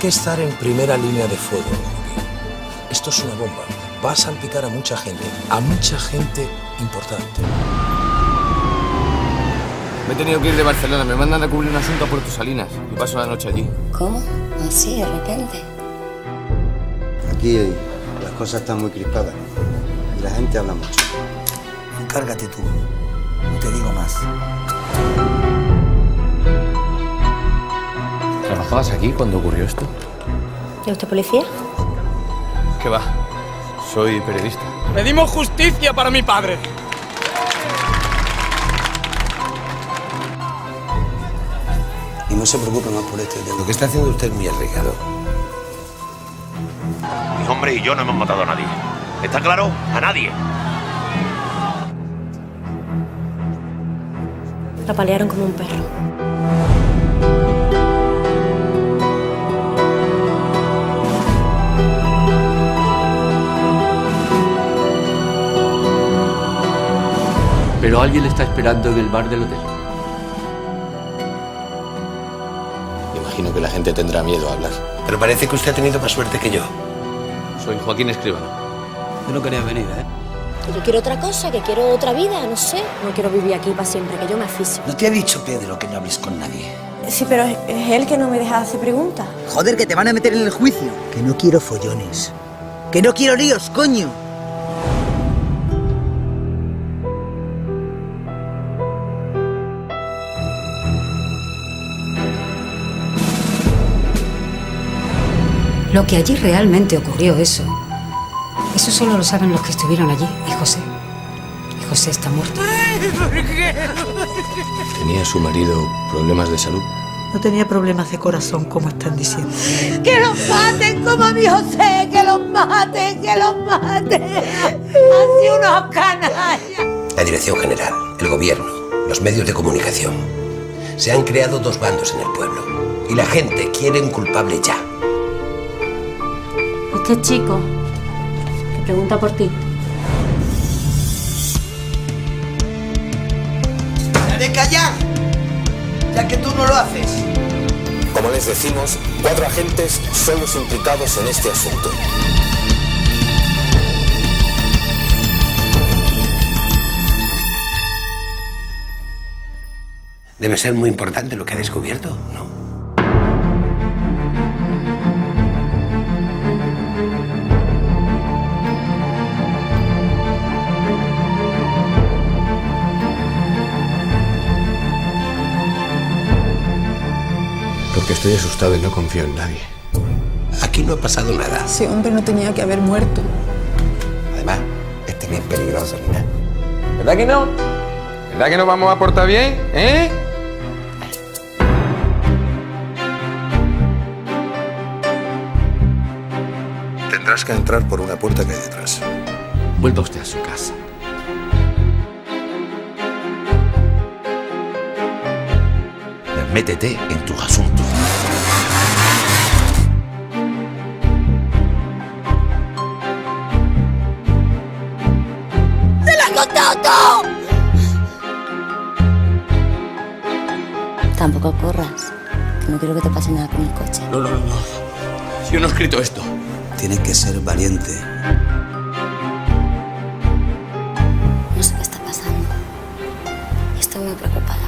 que estar en primera línea de fuego. Esto es una bomba. Va a salpicar a mucha gente importante. Me he tenido que ir de Barcelona. Me mandan a cubrir un asunto a Puerto Salinas y paso la noche allí. ¿Cómo? ¿Así, de repente? Aquí las cosas están muy crispadas y la gente habla mucho. Encárgate tú. No te digo más. ¿Trabajabas aquí cuando ocurrió esto? ¿Y usted policía? ¿Qué va? Soy periodista. ¡Pedimos justicia para mi padre! Y no se preocupe más por esto. Lo que está haciendo usted es muy arriesgado. Mi hombre y yo no hemos matado a nadie. ¿Está claro? A nadie. La palearon como un perro. Pero alguien le está esperando en el bar del hotel. Imagino que la gente tendrá miedo a hablar. Pero parece que usted ha tenido más suerte que yo. Soy Joaquín Escribano. Yo no quería venir, ¿eh? Yo quiero otra cosa, que quiero otra vida, no sé. No quiero vivir aquí para siempre, que yo me asfixio. ¿No te ha dicho Pedro que no hables con nadie? Sí, pero es él que no me deja hacer preguntas. Joder, que te van a meter en el juicio. Que no quiero follones. Que no quiero líos, coño. Lo que allí realmente ocurrió, eso solo lo saben los que estuvieron allí. Y José está muerto. ¿Tenía su marido problemas de salud? No tenía problemas de corazón, como están diciendo. ¡Que los maten como a mi José! ¡Que los maten! ¡Que los maten! ¡Así unos canallas! La Dirección General, el Gobierno, los medios de comunicación. Se han creado dos bandos en el pueblo. Y la gente quiere un culpable ya. Este chico que pregunta por ti. ¡De callar! Ya que tú no lo haces. Como les decimos, 4 agentes son los implicados en este asunto. Debe ser muy importante lo que ha descubierto, ¿no? Porque estoy asustado y no confío en nadie. Aquí no ha pasado nada. Ese hombre no tenía que haber muerto. Además, este no es peligroso ni nada. ¿Verdad que no? ¿Verdad que nos vamos a portar bien? ¿Eh? Tendrás que entrar por una puerta que hay detrás. Vuelva usted a su casa. Métete en tus asuntos. ¡Se la ha contado todo! Tampoco corras, que no quiero que te pase nada con el coche. No. Yo no he escrito esto. Tienes que ser valiente. No sé qué está pasando. Y estoy muy preocupada.